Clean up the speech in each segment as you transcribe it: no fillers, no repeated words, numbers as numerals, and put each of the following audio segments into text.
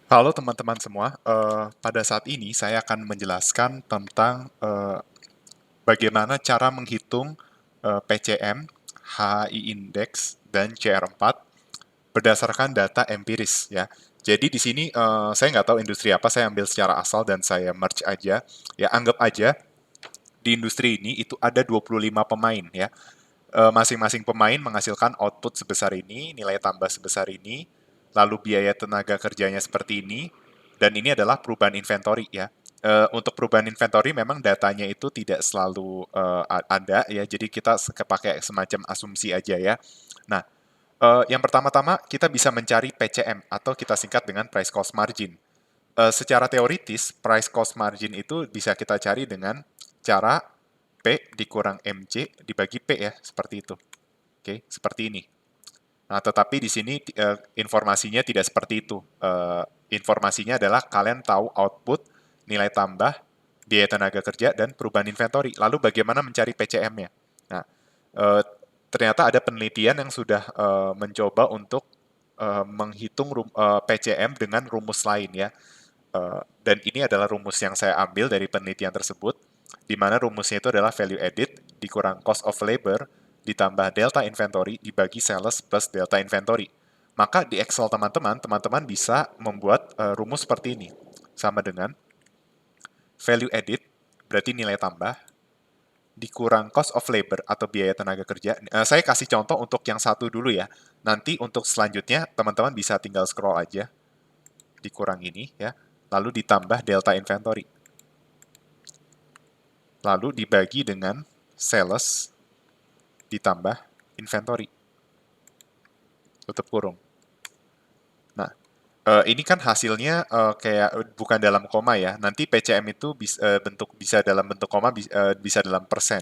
Halo teman-teman semua, pada saat ini saya akan menjelaskan tentang bagaimana cara menghitung PCM, HI Index, dan CR4 berdasarkan data empiris ya. Jadi di sini saya nggak tahu industri apa, saya ambil secara asal dan saya merge aja. Ya anggap aja di industri ini itu ada 25 pemain ya. Masing-masing pemain menghasilkan output sebesar ini, nilai tambah sebesar ini, lalu biaya tenaga kerjanya seperti ini, dan ini adalah perubahan inventory ya. Untuk perubahan inventory memang datanya itu tidak selalu ada ya, jadi kita pakai semacam asumsi aja ya. Nah, yang pertama-tama kita bisa mencari PCM atau kita singkat dengan price cost margin. Secara teoritis, price cost margin itu bisa kita cari dengan cara P dikurang MC dibagi P ya, seperti itu. Oke, seperti ini. Nah, tetapi di sini informasinya tidak seperti itu. Informasinya adalah kalian tahu output, nilai tambah, biaya tenaga kerja, dan perubahan inventory. Lalu bagaimana mencari PCM-nya? Nah, eh, ternyata ada penelitian yang sudah mencoba untuk menghitung PCM dengan rumus lain ya. Dan ini adalah rumus yang saya ambil dari penelitian tersebut, di mana rumusnya itu adalah value added dikurang cost of labor ditambah delta inventory dibagi sales plus delta inventory. Maka di Excel teman-teman bisa membuat rumus seperti ini. Sama dengan value added, berarti nilai tambah, dikurang cost of labor atau biaya tenaga kerja. Saya kasih contoh untuk yang satu dulu ya. Nanti untuk selanjutnya, teman-teman bisa tinggal scroll aja, dikurang ini ya. Lalu ditambah delta inventory. Lalu dibagi dengan sales ditambah inventory. Tutup kurung. Nah, ini kan hasilnya kayak bukan dalam koma ya. Nanti PCM itu bisa dalam bentuk koma, bisa dalam persen.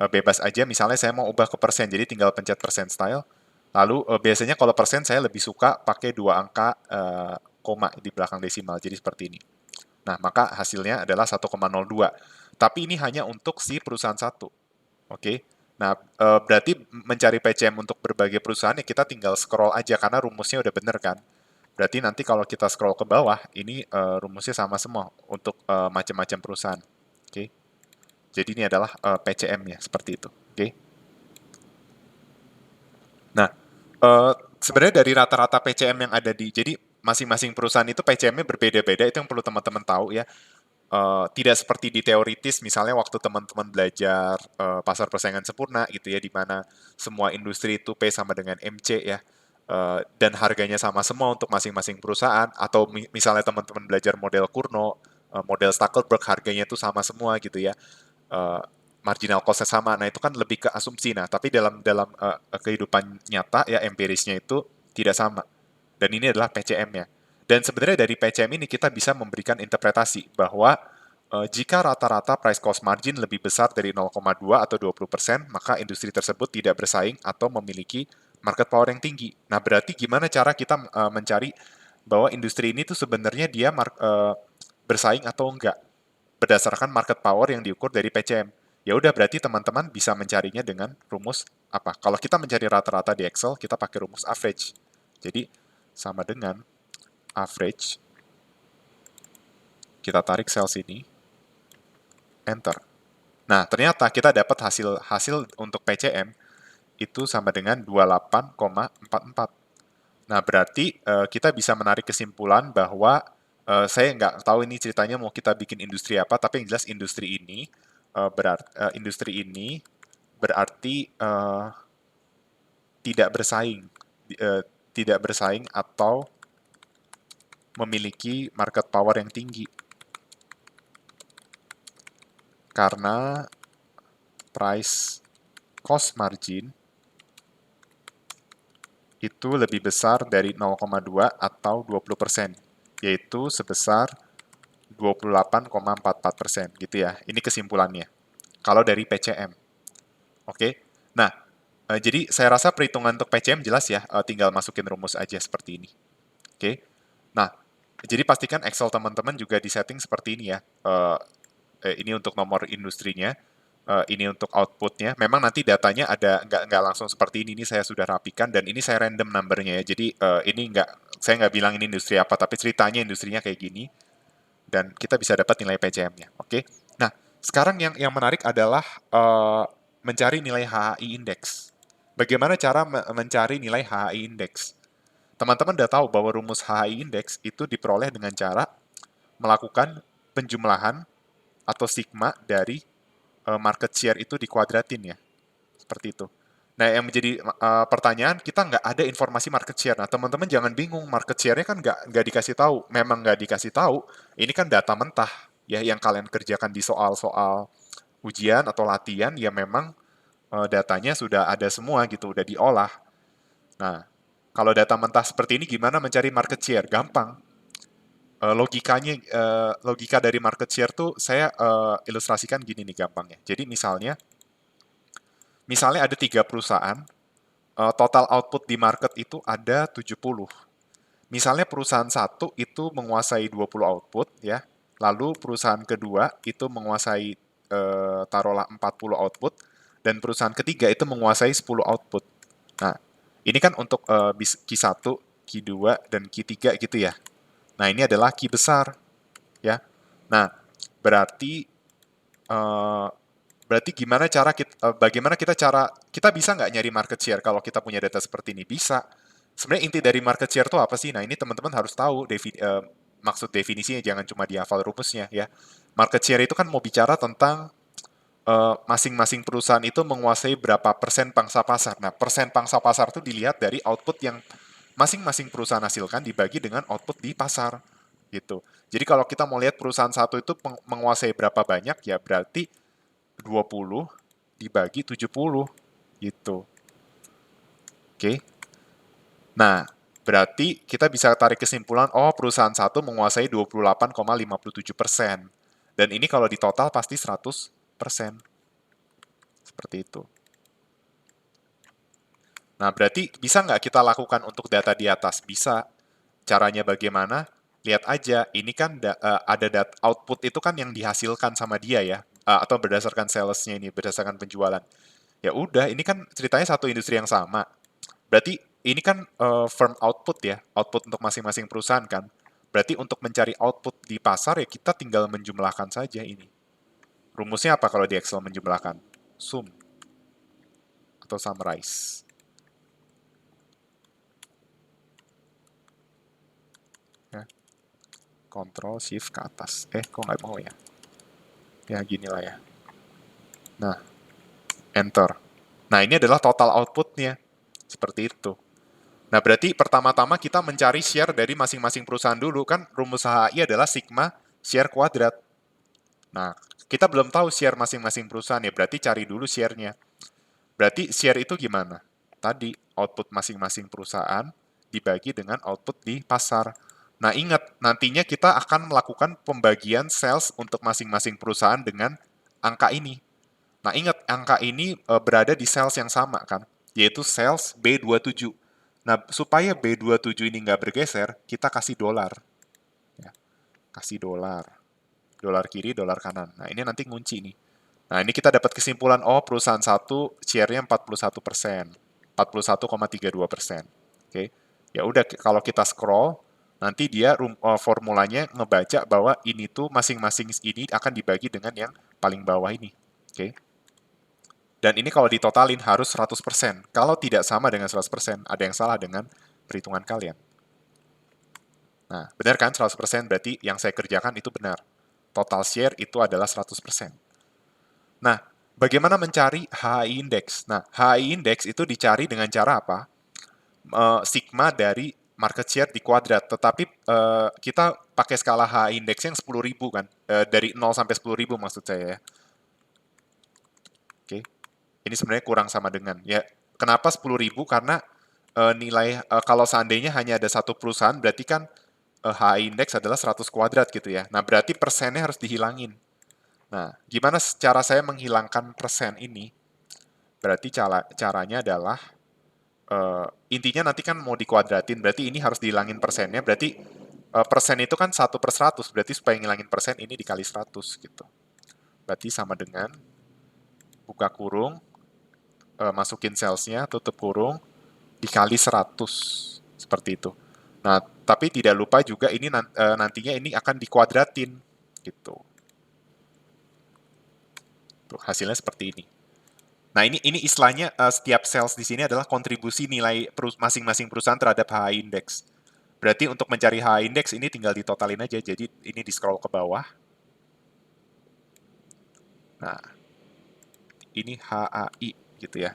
Bebas aja, misalnya saya mau ubah ke persen, jadi tinggal pencet persen style. Lalu biasanya kalau persen saya lebih suka pakai dua angka koma di belakang desimal, jadi seperti ini. Nah, maka hasilnya adalah 1,02. Tapi ini hanya untuk si perusahaan satu. Oke. Nah, berarti mencari PCM untuk berbagai perusahaan ya kita tinggal scroll aja karena rumusnya udah bener kan. Berarti nanti kalau kita scroll ke bawah, ini rumusnya sama semua untuk macam-macam perusahaan. Oke. Jadi ini adalah PCM-nya seperti itu. Oke. Nah, sebenarnya dari rata-rata PCM yang ada jadi masing-masing perusahaan itu PCM-nya berbeda-beda, itu yang perlu teman-teman tahu ya. Tidak seperti di teoritis, misalnya waktu teman-teman belajar pasar persaingan sempurna gitu ya, di mana semua industri itu P sama dengan MC ya, dan harganya sama semua untuk masing-masing perusahaan, atau misalnya teman-teman belajar model Kurno, model Stackelberg, harganya itu sama semua gitu ya, eh, marginal cost-nya sama. Nah itu kan lebih ke asumsi. Nah tapi dalam dalam kehidupan nyata ya empirisnya itu tidak sama. Dan ini adalah PCM-nya. Dan sebenarnya dari PCM ini kita bisa memberikan interpretasi bahwa jika rata-rata price cost margin lebih besar dari 0,2 atau 20%, maka industri tersebut tidak bersaing atau memiliki market power yang tinggi. Nah, berarti gimana cara kita mencari bahwa industri ini tuh sebenarnya dia bersaing atau enggak berdasarkan market power yang diukur dari PCM. Ya udah berarti teman-teman bisa mencarinya dengan rumus apa? Kalau kita mencari rata-rata di Excel, kita pakai rumus average. Jadi sama dengan average, kita tarik sel sini, enter. Nah, ternyata kita dapat hasil hasil untuk PCM itu sama dengan 28,44. Nah, berarti kita bisa menarik kesimpulan bahwa saya nggak tahu ini ceritanya mau kita bikin industri apa, tapi yang jelas industri ini berarti tidak bersaing, eh, tidak bersaing atau memiliki market power yang tinggi karena price cost margin itu lebih besar dari 0,2 atau 20%, yaitu sebesar 28,44% gitu ya. Ini kesimpulannya. Kalau dari PCM. Oke. Nah, jadi saya rasa perhitungan untuk PCM jelas ya, tinggal masukin rumus aja seperti ini. Oke. Nah, jadi pastikan Excel teman-teman juga disetting seperti ini ya. Ini untuk nomor industrinya, ini untuk outputnya. Memang nanti datanya ada nggak langsung seperti ini. Ini saya sudah rapikan dan ini saya random numbernya ya. Jadi ini nggak Saya nggak bilang ini industri apa, tapi ceritanya industrinya kayak gini, dan kita bisa dapat nilai PCM-nya. Oke. Nah, sekarang yang menarik adalah mencari nilai HHI index. Bagaimana cara mencari nilai HHI index? Teman-teman udah tahu bahwa rumus HHI index itu diperoleh dengan cara melakukan penjumlahan atau sigma dari market share itu dikuadratin ya. Seperti itu. Nah, yang menjadi pertanyaan, kita nggak ada informasi market share. Nah, teman-teman jangan bingung, market share-nya kan nggak dikasih tahu. Memang nggak dikasih tahu, ini kan data mentah, ya, yang kalian kerjakan di soal-soal ujian atau latihan, ya memang datanya sudah ada semua gitu, udah diolah. Nah, kalau data mentah seperti ini, gimana mencari market share? Gampang. Logika dari market share tuh saya ilustrasikan gini nih gampangnya. Jadi misalnya ada 3 perusahaan, total output di market itu ada 70. Misalnya perusahaan satu itu menguasai 20 output ya, lalu perusahaan kedua itu menguasai taruhlah 40 output, dan perusahaan ketiga itu menguasai 10 output. Nah, ini kan untuk Q1, Q2, dan Q3 gitu ya. Nah, ini adalah Q besar ya. Nah, berarti eh, berarti bagaimana kita bisa nggak nyari market share kalau kita punya data seperti ini? Bisa. Sebenarnya inti dari market share itu apa sih? Nah, ini teman-teman harus tahu maksud definisinya, jangan cuma dihafal rumusnya ya. Market share itu kan mau bicara tentang masing-masing perusahaan itu menguasai berapa persen pangsa pasar. Nah, persen pangsa pasar itu dilihat dari output yang masing-masing perusahaan hasilkan dibagi dengan output di pasar gitu. Jadi kalau kita mau lihat perusahaan satu itu menguasai berapa banyak, ya berarti 20 dibagi 70 gitu. Oke. Nah, berarti kita bisa tarik kesimpulan, oh perusahaan satu menguasai 28,57%. Dan ini kalau di total pasti 100%. Seperti itu. Nah, berarti bisa nggak kita lakukan untuk data di atas? Bisa. Caranya bagaimana? Lihat aja, ini kan ada output itu kan yang dihasilkan sama dia ya, atau berdasarkan salesnya ini, berdasarkan penjualan. Ya udah, ini kan ceritanya satu industri yang sama. Berarti ini kan firm output ya, output untuk masing-masing perusahaan kan. Berarti untuk mencari output di pasar ya kita tinggal menjumlahkan saja ini. Rumusnya apa kalau di Excel menjumlahkan? Sum atau summarize. Ya. Control Shift ke atas. Kok nggak mau ya? Ya gini lah ya. Nah, enter. Nah, ini adalah total outputnya. Seperti itu. Nah, berarti pertama-tama kita mencari share dari masing-masing perusahaan dulu. Kan rumus HHI adalah sigma share kuadrat. Nah, kita belum tahu share masing-masing perusahaan ya, berarti cari dulu share-nya. Berarti share itu gimana? Tadi, output masing-masing perusahaan dibagi dengan output di pasar. Nah, ingat, nantinya kita akan melakukan pembagian sales untuk masing-masing perusahaan dengan angka ini. Nah, ingat, angka ini berada di sales yang sama kan, yaitu sales B27. Nah, supaya B27 ini nggak bergeser, kita kasih dolar. Ya, kasih dolar. Dolar kiri, dolar kanan. Nah, ini nanti ngunci nih. Nah, ini kita dapat kesimpulan, oh perusahaan satu share-nya 41%. 41,32%. Oke. Ya udah, kalau kita scroll, nanti dia formulanya ngebaca bahwa ini tuh masing-masing ini akan dibagi dengan yang paling bawah ini. Oke. Dan ini kalau ditotalin harus 100%. Kalau tidak sama dengan 100%, ada yang salah dengan perhitungan kalian. Nah, benar kan 100% berarti yang saya kerjakan itu benar. Total share itu adalah 100%. Nah, bagaimana mencari HI index? Nah, HI index itu dicari dengan cara apa? Sigma dari market share di kuadrat. Tetapi kita pakai skala HI index yang 10.000 kan. Dari 0 sampai 10.000 maksud saya ya. Oke. Ini sebenarnya kurang sama dengan. Ya, kenapa 10.000? Karena nilai kalau seandainya hanya ada satu perusahaan berarti kan HI index adalah 100 kuadrat gitu ya. Nah, berarti persennya harus dihilangin. Nah, gimana cara saya menghilangkan persen ini? Berarti caranya adalah intinya nanti kan mau dikuadratin, berarti ini harus dihilangin persennya. Berarti persen itu kan 1/100, berarti supaya ngilangin persen ini dikali 100 gitu. Berarti sama dengan buka kurung, masukin salesnya, tutup kurung, dikali 100. Seperti itu. Nah, tapi tidak lupa juga ini nantinya ini akan dikuadratin gitu. Tuh, hasilnya seperti ini. Nah, ini istilahnya setiap sales di sini adalah kontribusi nilai masing-masing perusahaan terhadap HH index. Berarti untuk mencari HH index ini tinggal ditotalin aja. Jadi ini di scroll ke bawah. Nah, ini HAI gitu ya.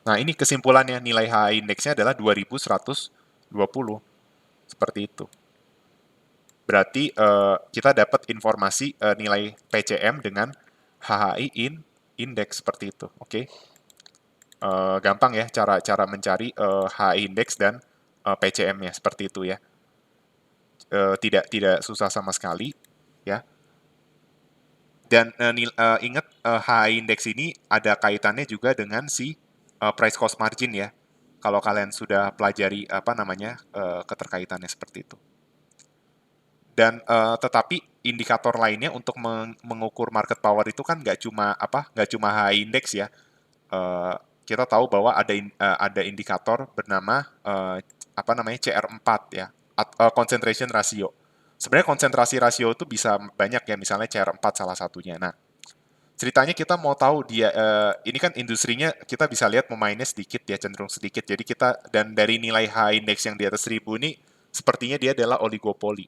Nah, ini kesimpulannya nilai HAI indeksnya adalah 2120. Seperti itu. Berarti kita dapat informasi nilai PCM dengan HHI index seperti itu. Oke. Gampang ya cara mencari HHI index dan PCM-nya seperti itu ya. Tidak susah sama sekali ya. Dan ingat HHI index ini ada kaitannya juga dengan si price cost margin ya. Kalau kalian sudah pelajari apa namanya keterkaitannya seperti itu. Dan tetapi indikator lainnya untuk mengukur market power itu kan nggak cuma HI index ya. Eh, kita tahu bahwa ada indikator bernama apa namanya CR4 ya, concentration ratio. Sebenarnya konsentrasi rasio itu bisa banyak ya, misalnya CR4 salah satunya. Nah, ceritanya kita mau tahu dia ini kan industrinya kita bisa lihat pemainnya sedikit ya, cenderung sedikit. Jadi kita dan dari nilai H index yang di atas 1000 ini sepertinya dia adalah oligopoli.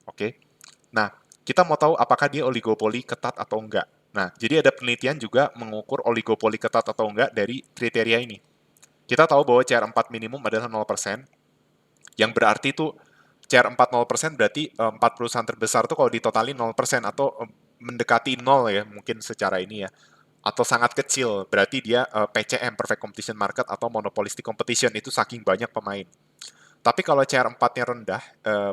Oke. Nah, kita mau tahu apakah dia oligopoli ketat atau enggak. Nah, jadi ada penelitian juga mengukur oligopoli ketat atau enggak dari kriteria ini. Kita tahu bahwa CR4 minimum adalah 0%, yang berarti itu CR4 0% berarti 4 perusahaan terbesar itu kalau ditotalin 0% atau mendekati 0 ya, mungkin secara ini ya. Atau sangat kecil, berarti dia PCM, Perfect Competition Market, atau Monopolistic Competition, itu saking banyak pemain. Tapi kalau CR4-nya rendah,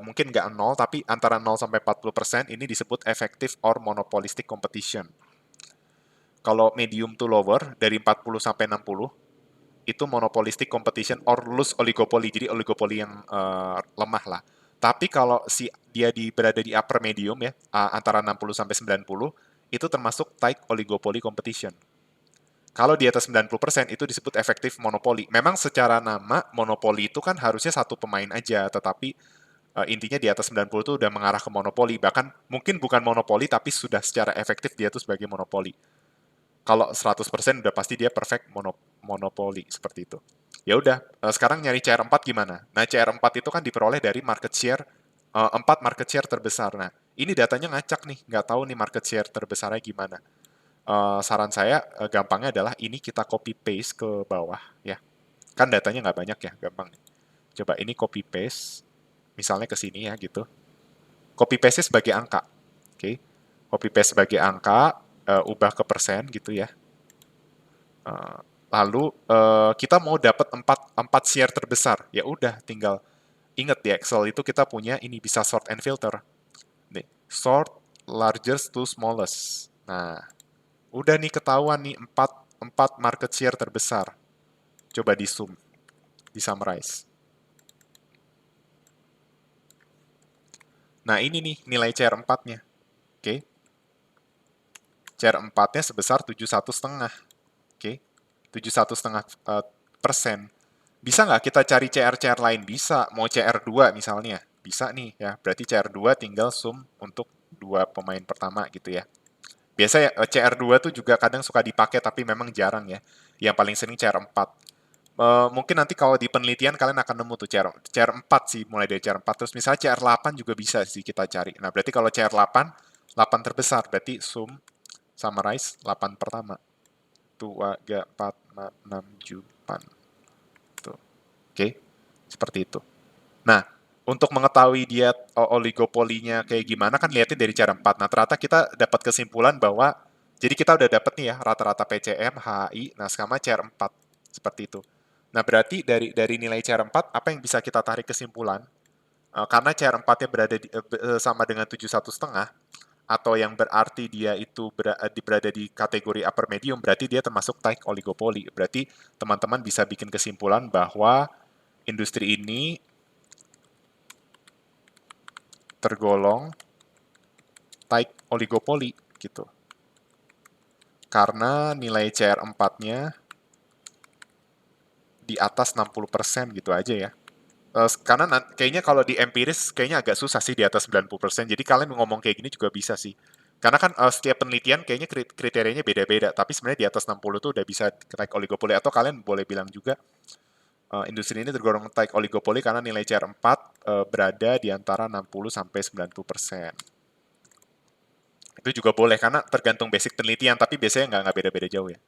mungkin nggak 0, tapi antara 0 sampai 40%, ini disebut effective or monopolistic competition. Kalau medium to lower, dari 40 sampai 60, itu monopolistic competition or loose oligopoly, jadi oligopoli yang lemah lah. Tapi kalau berada di upper medium ya, antara 60 sampai 90, itu termasuk tight oligopoly competition. Kalau di atas 90% itu disebut efektif monopoli. Memang secara nama monopoli itu kan harusnya satu pemain aja, tetapi intinya di atas 90 itu udah mengarah ke monopoli. Bahkan mungkin bukan monopoli tapi sudah secara efektif dia itu sebagai monopoli. Kalau 100% udah pasti dia perfect monopoli seperti itu. Ya udah, sekarang nyari CR4 gimana? Nah, CR4 itu kan diperoleh dari market share 4 market share terbesar. Nah, ini datanya ngacak nih, nggak tahu nih market share terbesarnya gimana. Saran saya gampangnya adalah ini kita copy paste ke bawah ya. Kan datanya nggak banyak ya, gampang. Coba ini copy paste, misalnya ke sini ya gitu. Copy paste sebagai angka, oke? Copy paste sebagai angka, ubah ke persen gitu ya. Lalu kita mau dapat 4 share terbesar, ya udah tinggal ingat di Excel itu kita punya ini bisa sort and filter. Nih, sort largest to smallest. Nah, udah nih ketahuan nih 4 market share terbesar. Coba di zoom, di summarize. Nah, ini nih nilai CR4-nya. Oke. CR4-nya sebesar 71,5. Oke. 71,5 persen. Bisa nggak kita cari CR-CR lain? Bisa. Mau CR2 misalnya. Bisa nih ya. Berarti CR2 tinggal zoom untuk dua pemain pertama gitu ya. Biasa ya CR2 tuh juga kadang suka dipakai tapi memang jarang ya. Yang paling sering CR4. Mungkin nanti kalau di penelitian kalian akan nemu tuh CR4 sih, mulai dari CR4. Terus misalnya CR8 juga bisa sih kita cari. Nah, berarti kalau CR8, 8 terbesar. Berarti zoom, summarize, 8 pertama. 2, 3, 4, 5, 6, 7, 8. Tuh. Oke, seperti itu. Nah, untuk mengetahui dia oligopolinya kayak gimana kan lihatnya dari CR4. Nah, ternyata kita dapat kesimpulan bahwa jadi kita udah dapat nih ya rata-rata PCM, HI, nah sama CR4 seperti itu. Nah, berarti dari nilai CR4 apa yang bisa kita tarik kesimpulan? Karena CR4-nya sama dengan 71,5 atau yang berarti dia itu berada di kategori upper medium, berarti dia termasuk tight oligopoly. Berarti teman-teman bisa bikin kesimpulan bahwa industri ini tergolong tight oligopoly gitu. karena nilai CR4-nya di atas 60% gitu aja ya. Karena kayaknya kalau di empiris kayaknya agak susah sih di atas 90%. Jadi kalian ngomong kayak gini juga bisa sih. Karena kan setiap penelitian kayaknya kriterianya beda-beda. Tapi sebenarnya di atas 60 tuh udah bisa tight oligopoli. Atau kalian boleh bilang juga industri ini tergolong tight oligopoli karena nilai CR4 berada di antara 60 sampai 90%. Itu juga boleh karena tergantung basic penelitian. Tapi biasanya nggak beda-beda jauh ya.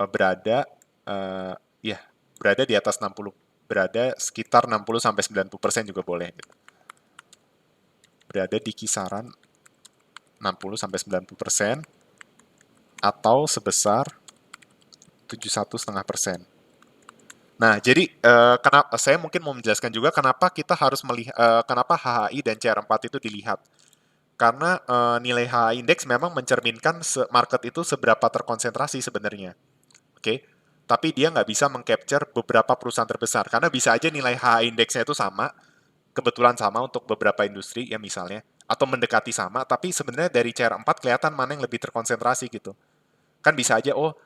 Berada eh, ya berada di atas 60, berada sekitar 60 sampai 90% juga boleh gitu. Berada di kisaran 60 sampai 90% atau sebesar 71,5%. Nah, jadi kenapa saya mungkin mau menjelaskan juga kenapa kita harus melihat kenapa HHI dan CR4 itu dilihat. Karena nilai HHI index memang mencerminkan market itu seberapa terkonsentrasi sebenarnya. Oke. Tapi dia nggak bisa mengcapture beberapa perusahaan terbesar. Karena bisa aja nilai HHI indeksnya itu sama, kebetulan sama untuk beberapa industri ya misalnya, atau mendekati sama, tapi sebenarnya dari CR4 kelihatan mana yang lebih terkonsentrasi gitu. Kan bisa aja, oh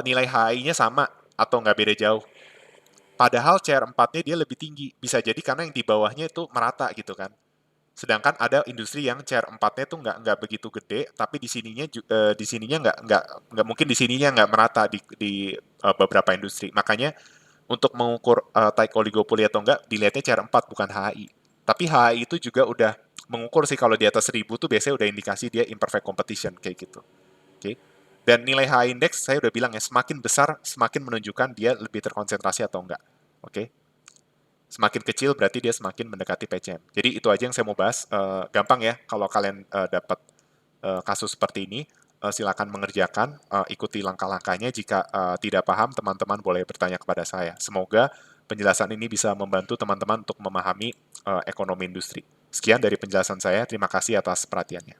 nilai HI-nya sama, atau nggak beda jauh. Padahal CR4-nya dia lebih tinggi. Bisa jadi karena yang di bawahnya itu merata gitu kan. Sedangkan ada industri yang CR4-nya itu nggak begitu gede, tapi di sininya nggak mungkin di sininya nggak merata di beberapa industri. Makanya untuk mengukur tight oligopoli atau enggak, dilihatnya CR4 bukan HI. Tapi HI itu juga udah mengukur sih kalau di atas 1000 tuh biasanya udah indikasi dia imperfect competition kayak gitu. Oke. Dan nilai HI index saya udah bilang ya semakin besar semakin menunjukkan dia lebih terkonsentrasi atau enggak. Oke. Semakin kecil berarti dia semakin mendekati PCM. Jadi itu aja yang saya mau bahas. Gampang ya kalau kalian dapat kasus seperti ini, silakan mengerjakan, ikuti langkah-langkahnya. Jika tidak paham, teman-teman boleh bertanya kepada saya. Semoga penjelasan ini bisa membantu teman-teman untuk memahami ekonomi industri. Sekian dari penjelasan saya. Terima kasih atas perhatiannya.